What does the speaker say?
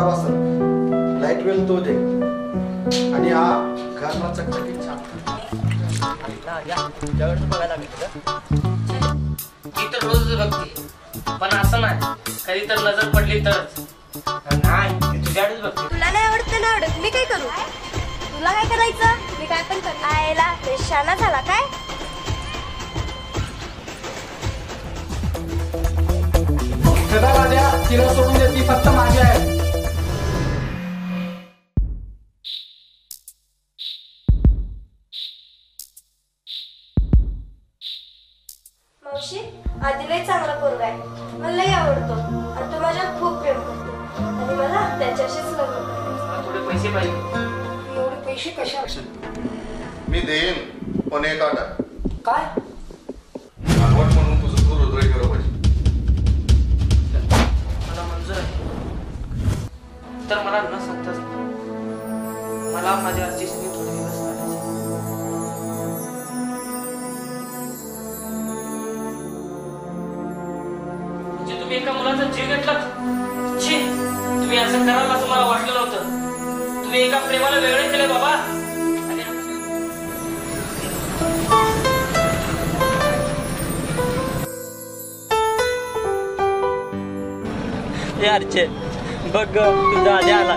वाढा बसल light bill तो दे आणि हा घरला चकचकीत छान ती तर रोज बघते पण असं नाही कधी तर नजर पडली तरच नाही तुझ्याकडेच बघते. तुला नाही आवडत ना आवडत मी काय करू तुला काय करायचं मी काय पण कर आयला शाना झाला काय तिला सोडून दे ती फक्त माझी आहे. मावशी आदिलही चांगला पोरगा आहे मलाही आवडतो आणि तो माझ्यावर खूप प्रेम करतो आणि मला त्याच्याशीच लग्न करायचं. थोडे पैसे पाहिजे. एवढे पैसे कशा मी देईन पण एक आटा काय भागवत म्हणून तुझं दूर हृदय केलं पाहिजे. मला मंजूर आहे तर मला न सांगताच मला माझ्या आजीशी थोडे दिवस काढायचे. म्हणजे तुम्ही एका मुलाचा जीव घेतलात. छी तुम्ही असं कराल असं मला वाटलं नव्हतं. तुम्ही एका प्रेमाला वेगळे केले बाबा. यारचे बघ तुझा आधी आला